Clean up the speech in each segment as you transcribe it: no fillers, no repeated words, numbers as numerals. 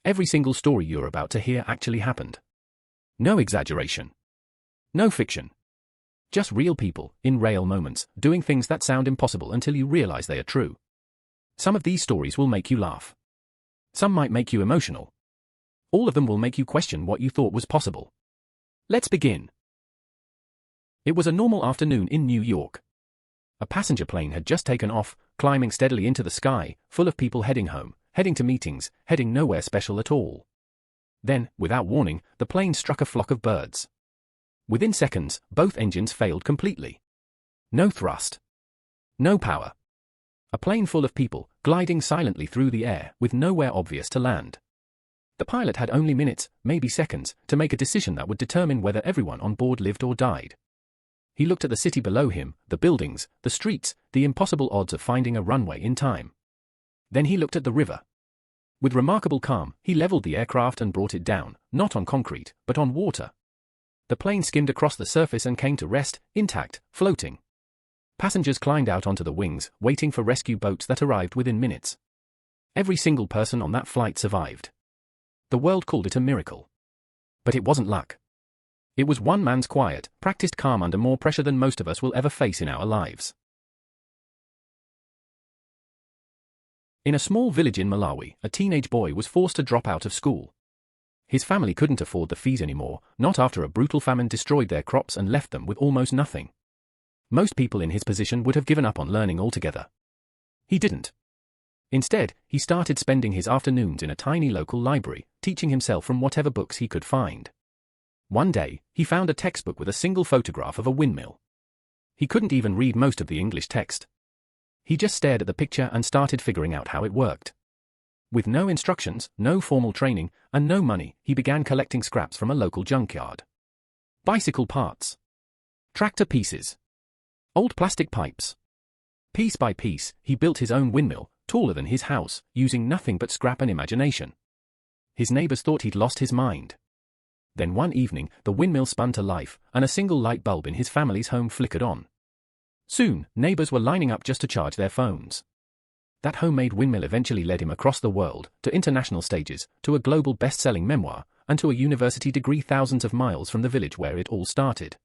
Every single story you're about to hear actually happened. No exaggeration. No fiction. Just real people, in real moments, doing things that sound impossible until you realize they are true. Some of these stories will make you laugh. Some might make you emotional. All of them will make you question what you thought was possible. Let's begin. It was a normal afternoon in New York. A passenger plane had just taken off, climbing steadily into the sky, full of people heading home, heading to meetings, heading nowhere special at all. Then, without warning, the plane struck a flock of birds. Within seconds, both engines failed completely. No thrust. No power. A plane full of people, gliding silently through the air, with nowhere obvious to land. The pilot had only minutes, maybe seconds, to make a decision that would determine whether everyone on board lived or died. He looked at the city below him, the buildings, the streets, the impossible odds of finding a runway in time. Then he looked at the river. With remarkable calm, he leveled the aircraft and brought it down, not on concrete, but on water. The plane skimmed across the surface and came to rest, intact, floating. Passengers climbed out onto the wings, waiting for rescue boats that arrived within minutes. Every single person on that flight survived. The world called it a miracle. But it wasn't luck. It was one man's quiet, practiced calm under more pressure than most of us will ever face in our lives. In a small village in Malawi, a teenage boy was forced to drop out of school. His family couldn't afford the fees anymore, not after a brutal famine destroyed their crops and left them with almost nothing. Most people in his position would have given up on learning altogether. He didn't. Instead, he started spending his afternoons in a tiny local library, teaching himself from whatever books he could find. One day, he found a textbook with a single photograph of a windmill. He couldn't even read most of the English text. He just stared at the picture and started figuring out how it worked. With no instructions, no formal training, and no money, he began collecting scraps from a local junkyard. Bicycle parts. Tractor pieces. Old plastic pipes. Piece by piece, he built his own windmill, taller than his house, using nothing but scrap and imagination. His neighbors thought he'd lost his mind. Then one evening, the windmill spun to life, and a single light bulb in his family's home flickered on. Soon, neighbors were lining up just to charge their phones. That homemade windmill eventually led him across the world, to international stages, to a global best-selling memoir, and to a university degree thousands of miles from the village where it all started.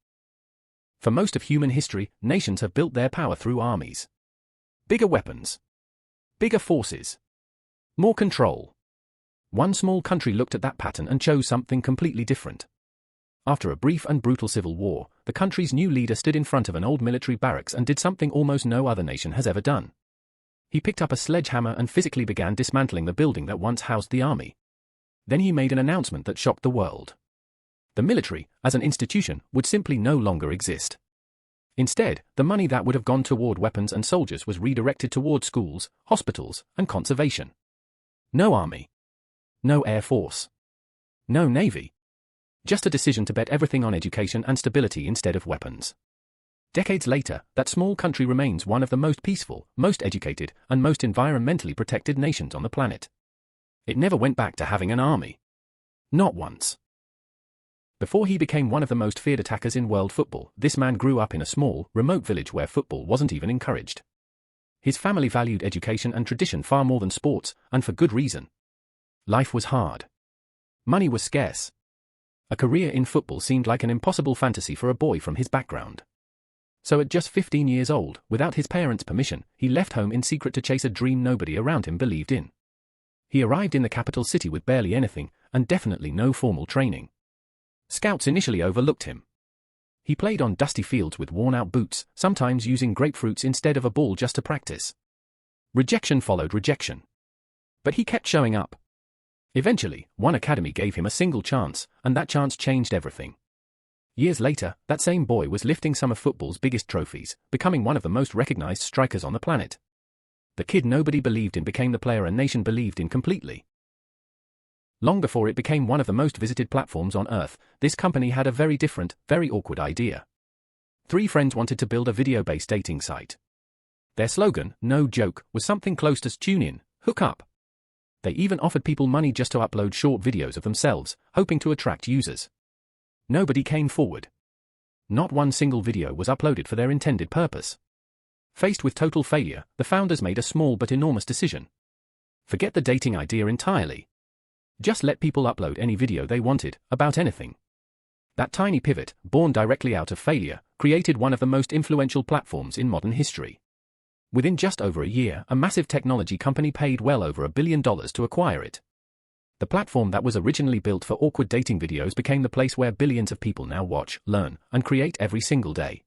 For most of human history, nations have built their power through armies. Bigger weapons. Bigger forces. More control. One small country looked at that pattern and chose something completely different. After a brief and brutal civil war, the country's new leader stood in front of an old military barracks and did something almost no other nation has ever done. He picked up a sledgehammer and physically began dismantling the building that once housed the army. Then he made an announcement that shocked the world. The military, as an institution, would simply no longer exist. Instead, the money that would have gone toward weapons and soldiers was redirected toward schools, hospitals, and conservation. No army. No air force. No navy. Just a decision to bet everything on education and stability instead of weapons. Decades later, that small country remains one of the most peaceful, most educated, and most environmentally protected nations on the planet. It never went back to having an army. Not once. Before he became one of the most feared attackers in world football, this man grew up in a small, remote village where football wasn't even encouraged. His family valued education and tradition far more than sports, and for good reason. Life was hard. Money was scarce. A career in football seemed like an impossible fantasy for a boy from his background. So at just 15 years old, without his parents' permission, he left home in secret to chase a dream nobody around him believed in. He arrived in the capital city with barely anything, and definitely no formal training. Scouts initially overlooked him. He played on dusty fields with worn-out boots, sometimes using grapefruits instead of a ball just to practice. Rejection followed rejection. But he kept showing up. Eventually, one academy gave him a single chance, and that chance changed everything. Years later, that same boy was lifting some of football's biggest trophies, becoming one of the most recognized strikers on the planet. The kid nobody believed in became the player a nation believed in completely. Long before it became one of the most visited platforms on Earth, this company had a very different, very awkward idea. 3 friends wanted to build a video-based dating site. Their slogan, no joke, was something close to tune in, hook up. They even offered people money just to upload short videos of themselves, hoping to attract users. Nobody came forward. Not one single video was uploaded for their intended purpose. Faced with total failure, the founders made a small but enormous decision. Forget the dating idea entirely. Just let people upload any video they wanted, about anything. That tiny pivot, born directly out of failure, created one of the most influential platforms in modern history. Within just over a year, a massive technology company paid well over $1 billion to acquire it. The platform that was originally built for awkward dating videos became the place where billions of people now watch, learn, and create every single day.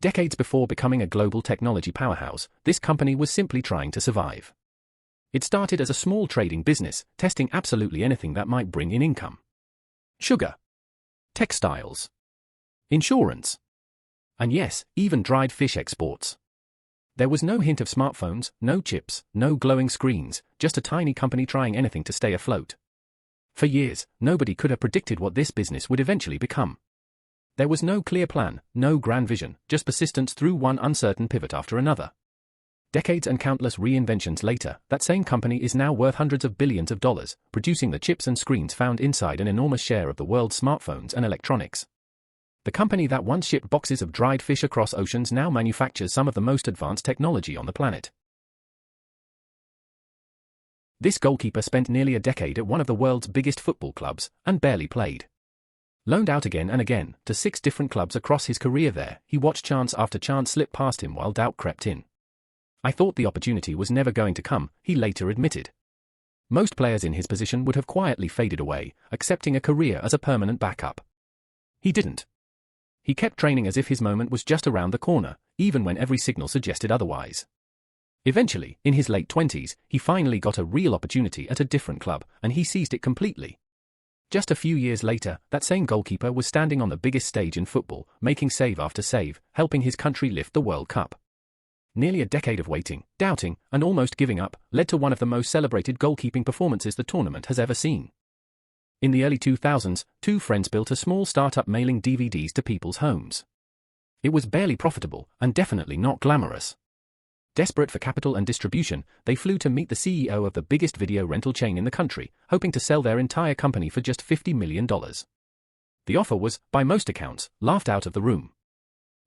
Decades before becoming a global technology powerhouse, this company was simply trying to survive. It started as a small trading business, testing absolutely anything that might bring in income. Sugar, textiles, insurance, and yes, even dried fish exports. There was no hint of smartphones, no chips, no glowing screens, just a tiny company trying anything to stay afloat. For years, nobody could have predicted what this business would eventually become. There was no clear plan, no grand vision, just persistence through one uncertain pivot after another. Decades and countless reinventions later, that same company is now worth hundreds of billions of dollars, producing the chips and screens found inside an enormous share of the world's smartphones and electronics. The company that once shipped boxes of dried fish across oceans now manufactures some of the most advanced technology on the planet. This goalkeeper spent nearly a decade at one of the world's biggest football clubs, and barely played. Loaned out again and again, to 6 different clubs across his career there, he watched chance after chance slip past him while doubt crept in. I thought the opportunity was never going to come, he later admitted. Most players in his position would have quietly faded away, accepting a career as a permanent backup. He didn't. He kept training as if his moment was just around the corner, even when every signal suggested otherwise. Eventually, in his late 20s, he finally got a real opportunity at a different club, and he seized it completely. Just a few years later, that same goalkeeper was standing on the biggest stage in football, making save after save, helping his country lift the World Cup. Nearly a decade of waiting, doubting, and almost giving up, led to one of the most celebrated goalkeeping performances the tournament has ever seen. In the early 2000s, 2 friends built a small startup mailing DVDs to people's homes. It was barely profitable, and definitely not glamorous. Desperate for capital and distribution, they flew to meet the CEO of the biggest video rental chain in the country, hoping to sell their entire company for just $50 million. The offer was, by most accounts, laughed out of the room.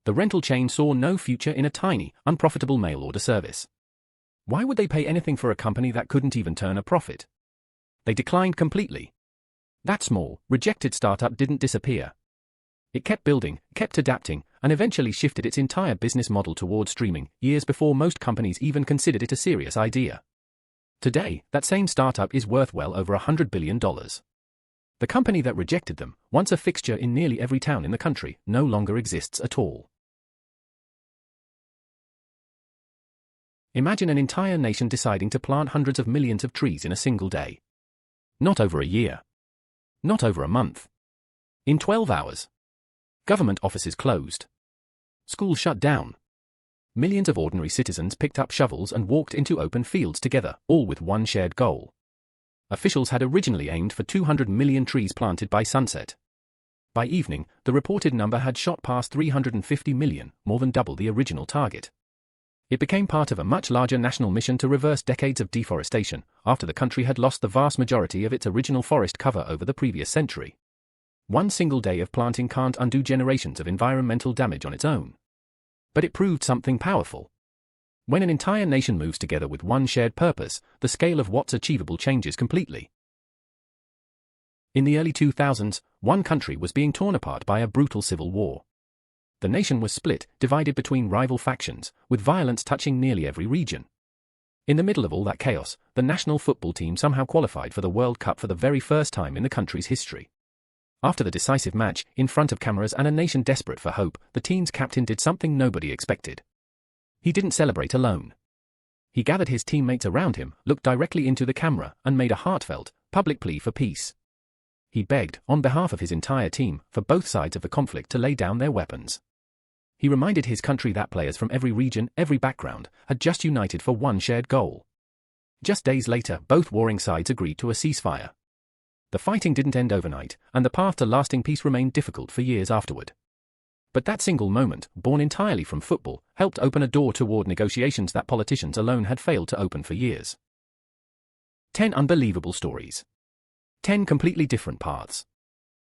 The rental chain saw no future in a tiny, unprofitable mail order service. Why would they pay anything for a company that couldn't even turn a profit? They declined completely. That small, rejected startup didn't disappear. It kept building, kept adapting, and eventually shifted its entire business model toward streaming, years before most companies even considered it a serious idea. Today, that same startup is worth well over $100 billion. The company that rejected them, once a fixture in nearly every town in the country, no longer exists at all. Imagine an entire nation deciding to plant hundreds of millions of trees in a single day. Not over a year. Not over a month. In 12 hours. Government offices closed. Schools shut down. Millions of ordinary citizens picked up shovels and walked into open fields together, all with one shared goal. Officials had originally aimed for 200 million trees planted by sunset. By evening, the reported number had shot past 350 million, more than double the original target. It became part of a much larger national mission to reverse decades of deforestation, after the country had lost the vast majority of its original forest cover over the previous century. One single day of planting can't undo generations of environmental damage on its own. But it proved something powerful. When an entire nation moves together with one shared purpose, the scale of what's achievable changes completely. In the early 2000s, one country was being torn apart by a brutal civil war. The nation was split, divided between rival factions, with violence touching nearly every region. In the middle of all that chaos, the national football team somehow qualified for the World Cup for the very first time in the country's history. After the decisive match, in front of cameras and a nation desperate for hope, the team's captain did something nobody expected. He didn't celebrate alone. He gathered his teammates around him, looked directly into the camera, and made a heartfelt, public plea for peace. He begged, on behalf of his entire team, for both sides of the conflict to lay down their weapons. He reminded his country that players from every region, every background, had just united for one shared goal. Just days later, both warring sides agreed to a ceasefire. The fighting didn't end overnight, and the path to lasting peace remained difficult for years afterward. But that single moment, born entirely from football, helped open a door toward negotiations that politicians alone had failed to open for years. 10 unbelievable stories. 10 completely different paths.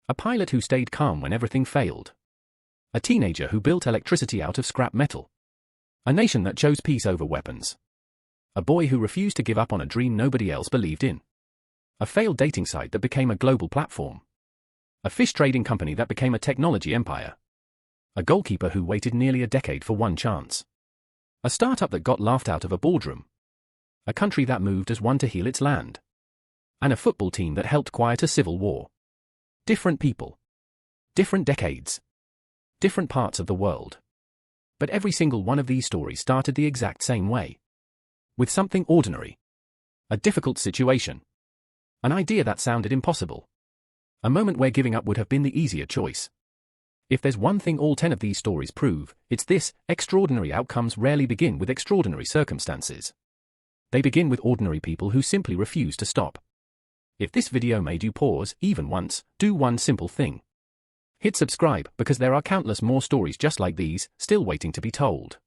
A pilot who stayed calm when everything failed. A teenager who built electricity out of scrap metal. A nation that chose peace over weapons. A boy who refused to give up on a dream nobody else believed in. A failed dating site that became a global platform. A fish trading company that became a technology empire. A goalkeeper who waited nearly a decade for one chance. A startup that got laughed out of a boardroom. A country that moved as one to heal its land. And a football team that helped quiet a civil war. Different people. Different decades. Different parts of the world. But every single one of these stories started the exact same way. With something ordinary. A difficult situation. An idea that sounded impossible. A moment where giving up would have been the easier choice. If there's one thing all 10 of these stories prove, it's this: extraordinary outcomes rarely begin with extraordinary circumstances. They begin with ordinary people who simply refuse to stop. If this video made you pause, even once, do one simple thing. Hit subscribe, because there are countless more stories just like these, still waiting to be told.